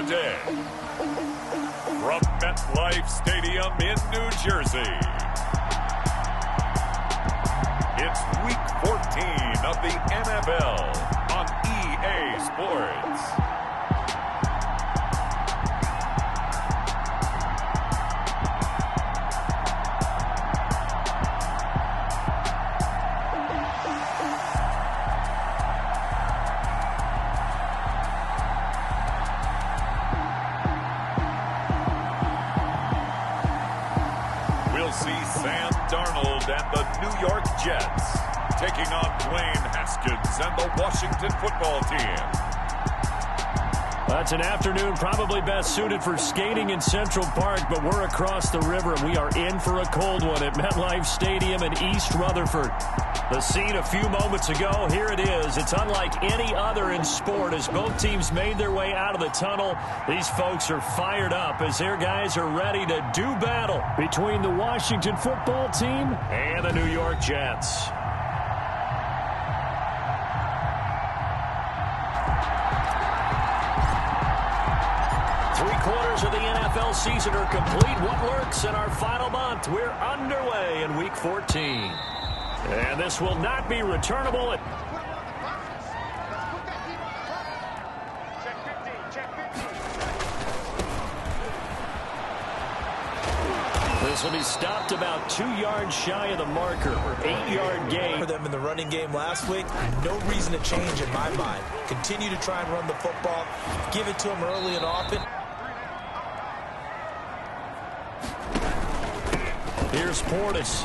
today. From MetLife Stadium in New Jersey, it's Week 14 of the NFL on EA Sports. We'll see Sam Darnold and the New York Jets taking on Dwayne Haskins and the Washington football team. That's an afternoon probably best suited for skating in Central Park, but we're across the river and we are in for a cold one at MetLife Stadium in East Rutherford. The scene a few moments ago, here it is. It's unlike any other in sport as both teams made their way out of the tunnel. These folks are fired up as their guys are ready to do battle between the Washington football team and the New York Jets. Three-quarters of the NFL season are complete. What lurks in our final month? We're underway in Week 14. And this will not be returnable. This will be stopped about 2 yards shy of the marker. 8-yard gain. For them in the running game last week, no reason to change in my mind. Continue to try and run the football. Give it to them early and often. Here's Portis.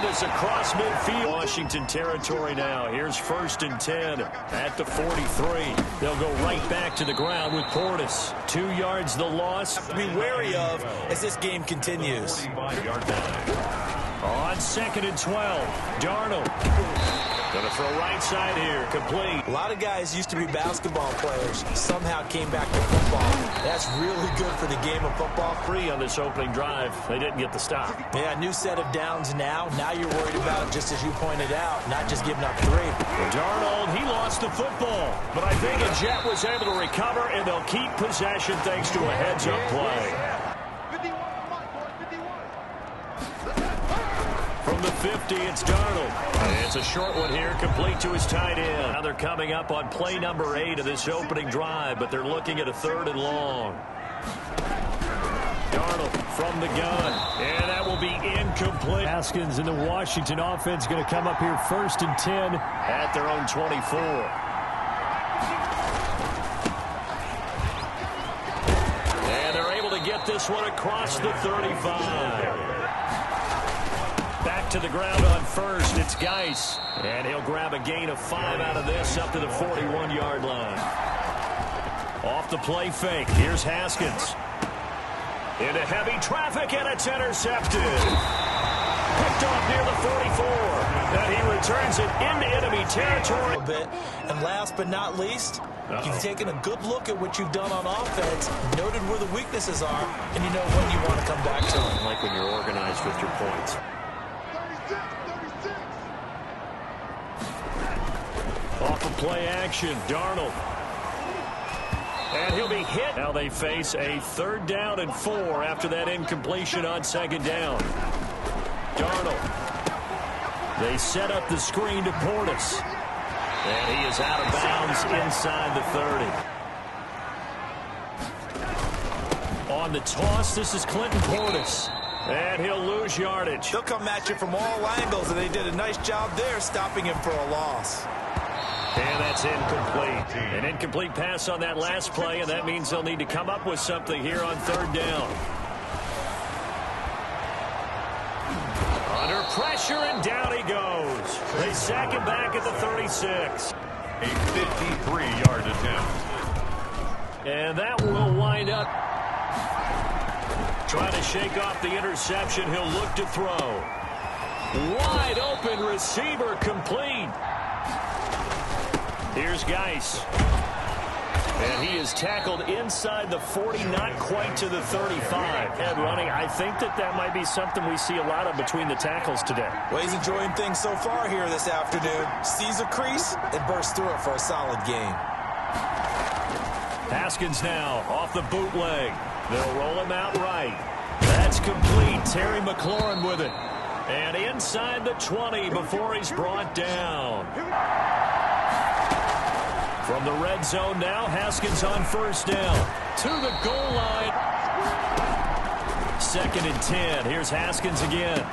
This across midfield. Washington territory now. Here's 1st and 10 at the 43. They'll go right back to the ground with Portis. 2 yards the loss. Have to be wary of as this game continues. On 2nd and 12, Darnold. Gonna throw right side here, complete. A lot of guys used to be basketball players, somehow came back to football. That's really good for the game of football. 3 on this opening drive. They didn't get the stop. Yeah, new set of downs now. Now you're worried about, just as you pointed out, not just giving up 3. Darnold, he lost the football. But I think a Jet was able to recover, and they'll keep possession thanks to a heads-up play. From the 50, it's Darnold. It's a short one here, complete to his tight end. Now they're coming up on play number 8 of this opening drive, but they're looking at a 3rd and long. Darnold from the gun, and that will be incomplete. Haskins and the Washington offense going to come up here 1st and 10 at their own 24. And they're able to get this one across the 35. Back to the ground on 1st. It's Geis. And he'll grab a gain of 5 out of this up to the 41-yard line. Off the play fake. Here's Haskins. Into heavy traffic, and it's intercepted. Picked off near the 44. And he returns it into enemy territory. A bit. And last but not least, you've taken a good look at what you've done on offense, noted where the weaknesses are, and you know when you want to come back to them. Like when you're organized with your points. Off of play action, Darnold. And he'll be hit. Now they face a 3rd down and 4 after that incompletion on 2nd down. Darnold. They set up the screen to Portis. And he is out of bounds inside the 30. On the toss, this is Clinton Portis. And he'll lose yardage. They'll come at you from all angles, and they did a nice job there stopping him for a loss. And that's incomplete. An incomplete pass on that last play, and that means they'll need to come up with something here on 3rd down. Under pressure, and down he goes. They sack him back at the 36. A 53-yard attempt. And that will wind up. Trying to shake off the interception. He'll look to throw. Wide open receiver, complete. Here's Geis. And he is tackled inside the 40, not quite to the 35. Head running, I think that might be something we see a lot of between the tackles today. Well, he's enjoying things so far here this afternoon. Sees a crease and bursts through it for a solid gain. Haskins now off the bootleg. They'll roll him out right. That's complete. Terry McLaurin with it. And inside the 20 before he's brought down. From the red zone now, Haskins on first down. To the goal line. 2nd and 10. Here's Haskins again.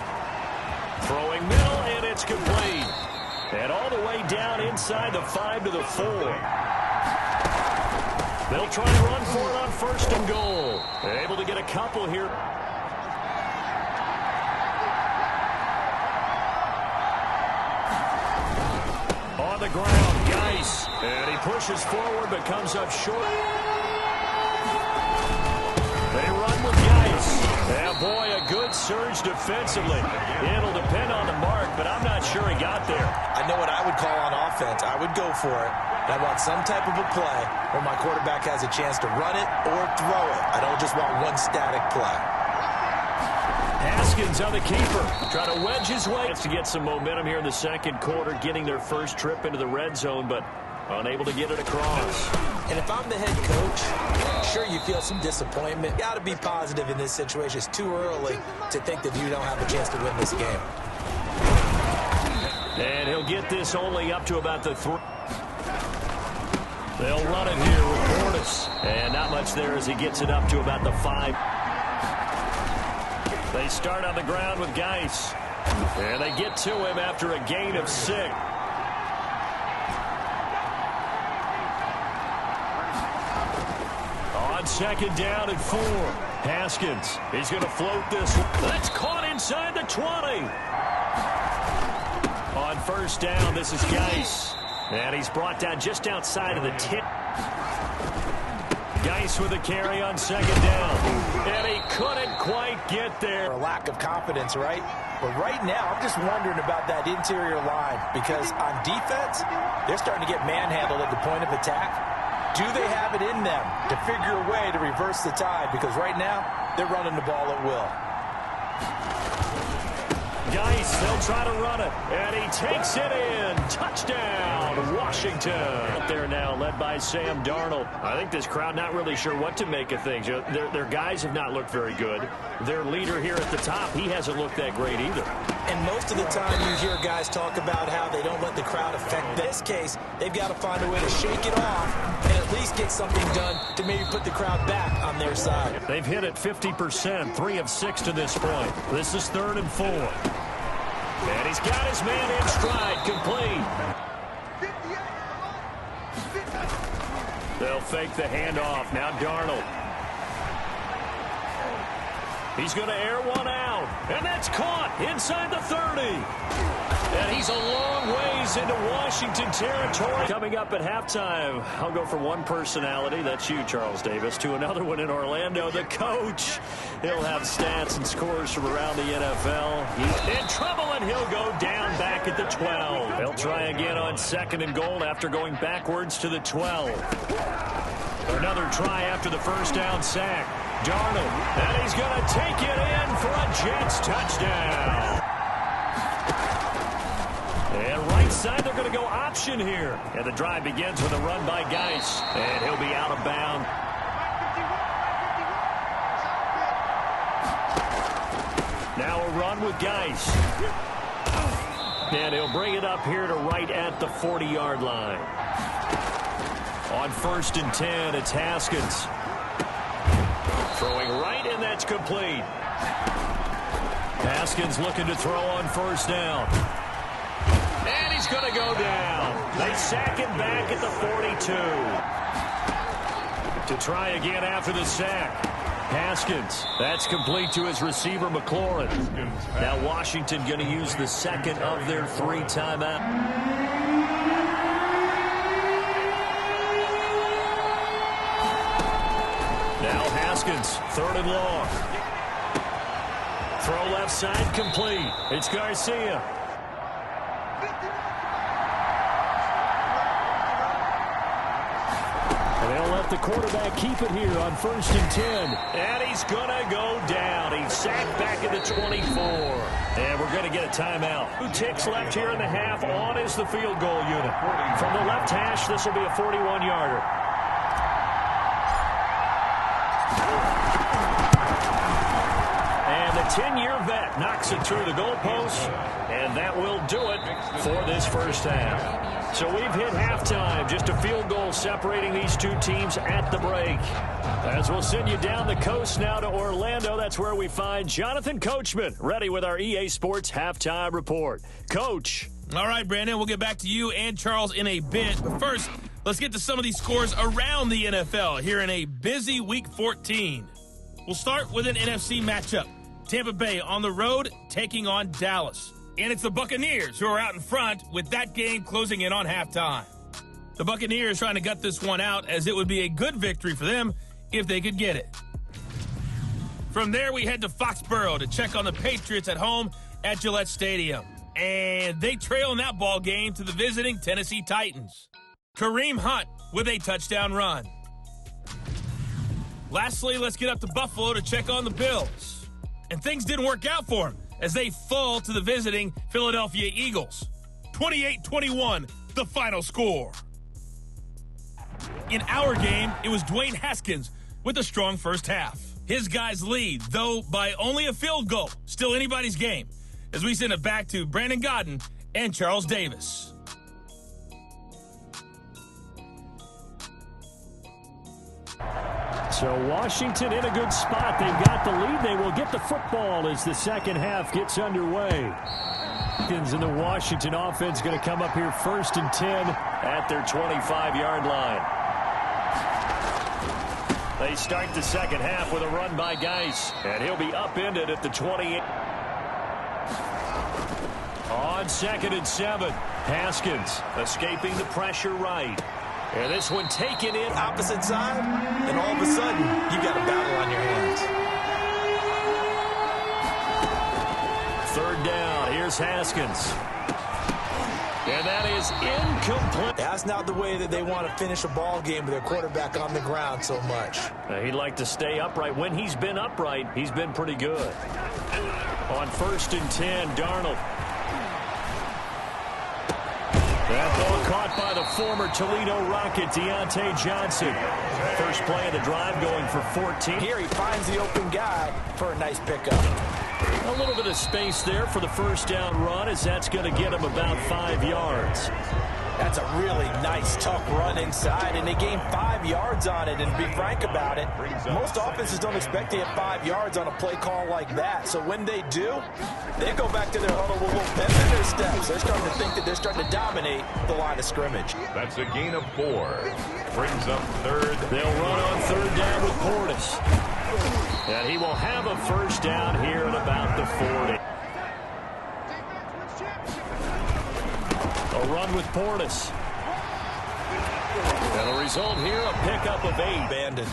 Throwing middle, and it's complete. And all the way down inside the 5 to the 4. They'll try and run for it on 1st and goal. They're able to get a couple here. On the ground, Geis. And he pushes forward but comes up short. They run with Geis. And boy, a good surge defensively. It'll depend on the mark, but I'm not sure he got there. I know what I would call on offense. I would go for it. I want some type of a play where my quarterback has a chance to run it or throw it. I don't just want one static play. Haskins on the keeper. Trying to wedge his way to get some momentum here in the 2nd quarter, getting their first trip into the red zone, but unable to get it across. And if I'm the head coach, sure you feel some disappointment. Got to be positive in this situation. It's too early to think that you don't have a chance to win this game. And he'll get this only up to about the 3. They'll run it here with Portis. And not much there as he gets it up to about the 5. They start on the ground with Geis. And they get to him after a gain of 6. On 2nd down and 4. Haskins. He's going to float this. That's caught inside the 20. On 1st down, this is Geis. And he's brought down just outside of the 10. Geis with a carry on 2nd down. And he couldn't quite get there. A lack of confidence, right? But right now, I'm just wondering about that interior line. Because on defense, they're starting to get manhandled at the point of attack. Do they have it in them to figure a way to reverse the tide? Because right now, they're running the ball at will. Geis, they'll try to run it, and he takes it in. Touchdown, Washington. Up there now, led by Sam Darnold. I think this crowd not really sure what to make of things. Their guys have not looked very good. Their leader here at the top, he hasn't looked that great either. And most of the time you hear guys talk about how they don't let the crowd affect this case. They've got to find a way to shake it off and at least get something done to maybe put the crowd back on their side. They've hit it 50%, 3 of 6 to this point. This is 3rd and 4. And he's got his man in stride, complete. They'll fake the handoff. Now Darnold. He's going to air one out. And that's caught inside the 30. And he's a long ways into Washington territory. Coming up at halftime, I'll go from one personality, that's you, Charles Davis, to another one in Orlando, the coach. He'll have stats and scores from around the NFL. He's in trouble, and he'll go down back at the 12. They'll try again on 2nd and goal after going backwards to the 12. Another try after the 1st down sack. Darnold, and he's going to take it in for a Jets touchdown. And right side, they're going to go option here. And the drive begins with a run by Geis. And he'll be out of bounds. Now a run with Geis. And he'll bring it up here to right at the 40-yard line. On 1st and 10, it's Haskins. Throwing right, and that's complete. Haskins looking to throw on 1st down. And he's going to go down. They sack him back at the 42. To try again after the sack. Haskins. That's complete to his receiver, McLaurin. Now Washington going to use the 2nd of their 3 timeouts. Now Haskins, 3rd and long. Throw left side, complete. It's Garcia. And they'll let help the quarterback keep it here on 1st and 10. And he's going to go down. He's sacked back at the 24. And we're going to get a timeout. 2 ticks left here in the half. On is the field goal unit. From the left hash, this will be a 41-yarder. And the 10-year vet knocks it through the goalpost. And that will do it for this first half. So we've hit halftime. Just a field goal separating these two teams at the break. As we'll send you down the coast now to Orlando, that's where we find Jonathan Coachman, ready with our EA Sports Halftime Report. Coach. All right, Brandon, we'll get back to you and Charles in a bit. But first, let's get to some of these scores around the NFL here in a busy Week 14. We'll start with an NFC matchup. Tampa Bay on the road taking on Dallas. And it's the Buccaneers who are out in front with that game closing in on halftime. The Buccaneers trying to gut this one out as it would be a good victory for them if they could get it. From there, we head to Foxborough to check on the Patriots at home at Gillette Stadium. And they trail in that ball game to the visiting Tennessee Titans. Kareem Hunt with a touchdown run. Lastly, let's get up to Buffalo to check on the Bills. And things didn't work out for them as they fall to the visiting Philadelphia Eagles. 28-21, the final score. In our game, it was Dwayne Haskins with a strong first half. His guys lead, though by only a field goal. Still anybody's game. As we send it back to Brandon Godden and Charles Davis. So Washington in a good spot. They've got the lead. They will get the football as the second half gets underway. And the Washington offense going to come up here 1st and 10 at their 25-yard line. They start the second half with a run by Geis, and he'll be upended at the 28. On 2nd and 7, Haskins escaping the pressure right. And this one taken in. Opposite side, and all of a sudden, you got a battle on your hands. 3rd down, here's Haskins. And that is incomplete. That's not the way that they want to finish a ball game with their quarterback on the ground so much. He'd like to stay upright. When he's been upright, he's been pretty good. On 1st and 10, Darnold. That ball caught by the former Toledo Rocket, Deontay Johnson. First play of the drive going for 14. Here he finds the open guy for a nice pickup. A little bit of space there for the first down run as that's going to get him about 5 yards. That's a really nice, tough run inside, and they gained 5 yards on it. And to be frank about it, most offenses don't expect to get 5 yards on a play call like that. So when they do, they go back to their huddle with a little pep in their steps. They're starting to think that they're starting to dominate the line of scrimmage. That's a gain of 4. Brings up 3rd. They'll run on 3rd down with Portis. And he will have a first down here at about the 40. A run with Portis. And the result here, a pickup of 8. Abandoned.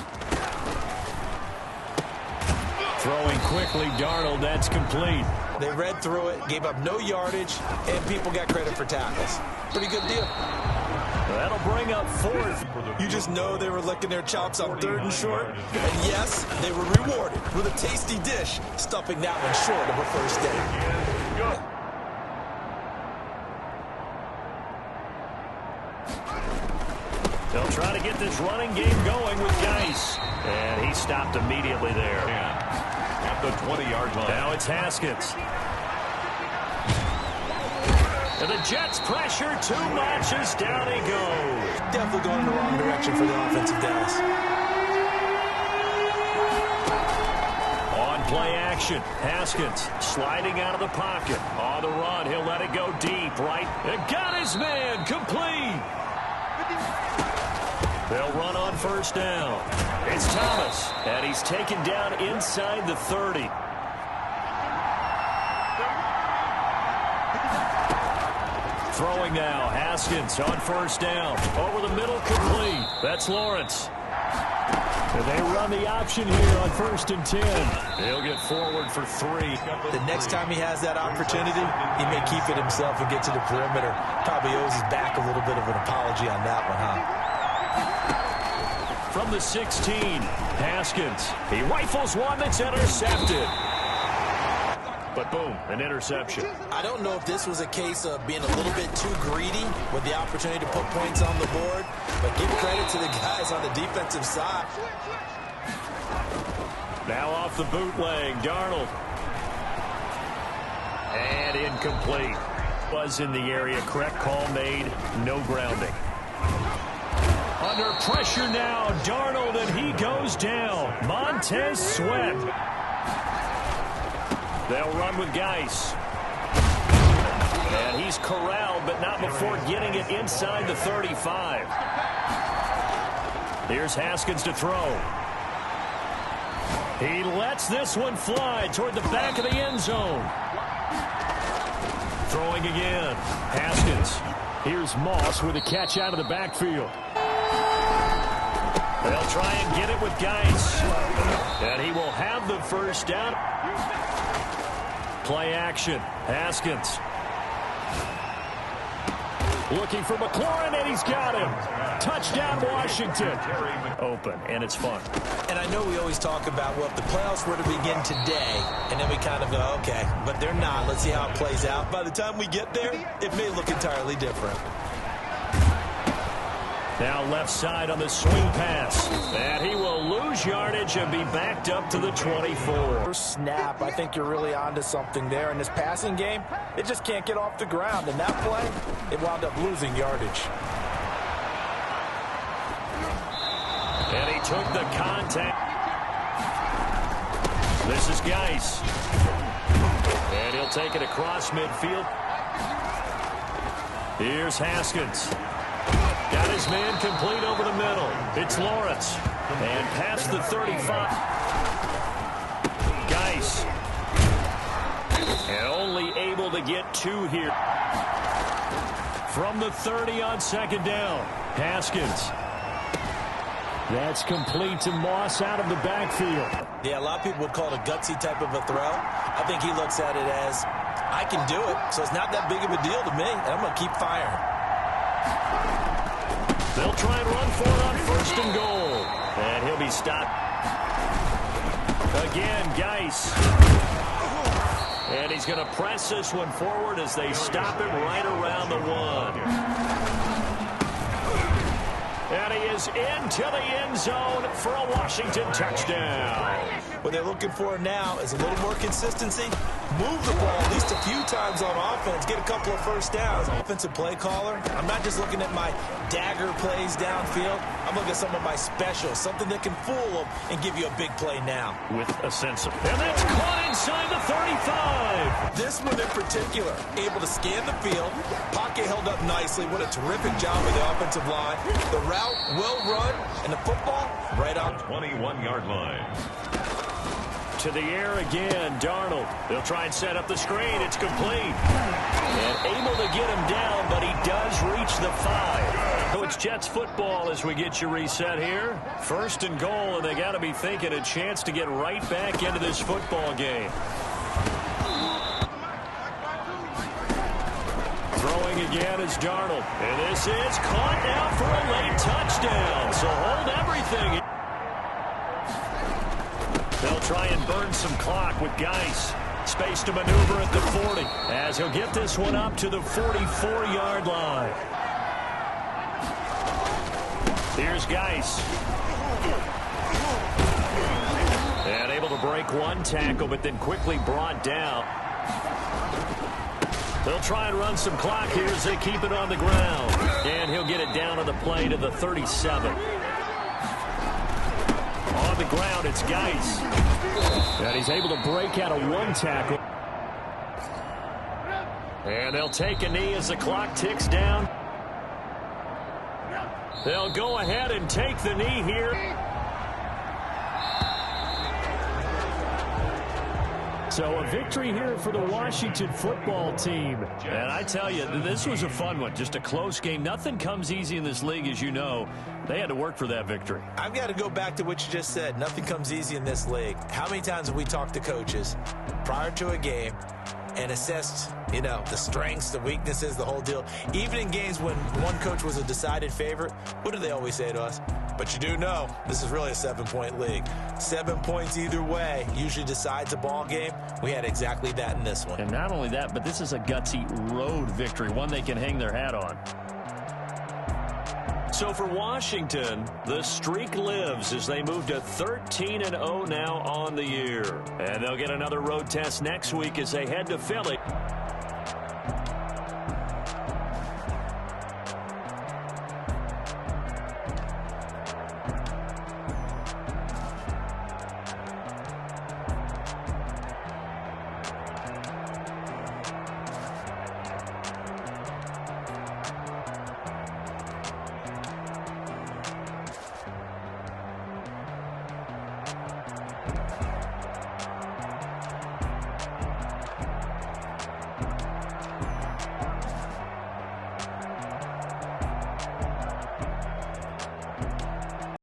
Throwing quickly, Darnold, that's complete. They read through it, gave up no yardage, and people got credit for tackles. Pretty good deal. That'll bring up 4th. You just know they were licking their chops on 3rd and short. And yes, they were rewarded with a tasty dish, stuffing that one short of a first down. They'll try to get this running game going with Geis. And he stopped immediately there. At the 20-yard line. Now it's Haskins. And the Jets pressure too much as down he goes. Definitely going in the wrong direction for the offensive Dallas. On play action, Haskins sliding out of the pocket. On the run, he'll let it go deep, right? And got his man, complete. They'll run on 1st down. It's Thomas, and he's taken down inside the 30. Throwing now, Haskins on 1st down. Over the middle, complete. That's Lawrence. And they run the option here on 1st and 10. He'll get forward for 3. The next time he has that opportunity, he may keep it himself and get to the perimeter. Probably owes his back a little bit of an apology on that one, huh? from the 16. Haskins. He rifles one that's intercepted. But boom, an interception. I don't know if this was a case of being a little bit too greedy with the opportunity to put points on the board, but give credit to the guys on the defensive side. Now off the bootleg, Darnold. And incomplete. Was in the area, correct call made, no grounding. Under pressure now, Darnold, and he goes down. Montez Sweat. They'll run with Geis. And he's corralled, but not before getting it inside the 35. Here's Haskins to throw. He lets this one fly toward the back of the end zone. Throwing again. Haskins. Here's Moss with a catch out of the backfield. They'll try and get it with Geis. And he will have the first down. Play action. Haskins. Looking for McLaurin, and he's got him. Touchdown, Washington. Open, and it's fun. And I know we always talk about, well, if the playoffs were to begin today, and then we kind of go, okay, but they're not. Let's see how it plays out. By the time we get there, it may look entirely different. Now left side on the swing pass. And he will lose yardage and be backed up to the 24. First snap, I think you're really onto something there. In this passing game, it just can't get off the ground. And that play, it wound up losing yardage. And he took the contact. This is Geis. And he'll take it across midfield. Here's Haskins. Got his man complete over the middle. It's Lawrence. And past the 35. Geis. And only able to get two here. From the 30 on second down. Haskins. That's complete to Moss out of the backfield. Yeah, a lot of people would call it a gutsy type of a throw. I think he looks at it as, I can do it, so it's not that big of a deal to me, and I'm going to keep firing. They'll try and run for it on first and goal. And he'll be stopped. Again, Geis. And he's going to press this one forward as they stop him right around the 1. And he is into the end zone for a Washington touchdown. What they're looking for now is a little more consistency. Move the ball at least a few times on offense. Get a couple of first downs. Offensive play caller, I'm not just looking at my dagger plays downfield. I'm looking at some of my specials, something that can fool them and give you a big play now. With a sense of... And that's caught inside the 35. This one in particular, able to scan the field. Pocket held up nicely. What a terrific job with the offensive line. The route well run, and the football right on 21-yard line. To the air again, Darnold. They'll try and set up the screen. It's complete. And able to get him down, but he does reach the 5. So it's Jets football as we get you reset here. First and goal, and they got to be thinking a chance to get right back into this football game. Throwing again is Darnold. And this is caught now for a late touchdown. So hold everything. They'll try and burn some clock with Geis. Space to maneuver at the 40 as he'll get this one up to the 44-yard line. Here's Geis. And able to break one tackle, but then quickly brought down. They'll try and run some clock here as they keep it on the ground. And he'll get it down on the play to the 37. On the ground, it's Geis. And he's able to break out of one tackle. And they'll take a knee as the clock ticks down. They'll go ahead and take the knee here. So a victory here for the Washington football team. And I tell you, this was a fun one. Just a close game. Nothing comes easy in this league, as you know. They had to work for that victory. I've got to go back to what you just said. Nothing comes easy in this league. How many times have we talked to coaches prior to a game and assessed, the strengths, the weaknesses, the whole deal. Even in games when one coach was a decided favorite, what do they always say to us? But you do know this is really a 7-point league. 7 points either way usually decides a ball game. We had exactly that in this one. And not only that, but this is a gutsy road victory, one they can hang their hat on. So for Washington, the streak lives as they move to 13-0 now on the year. And they'll get another road test next week as they head to Philly.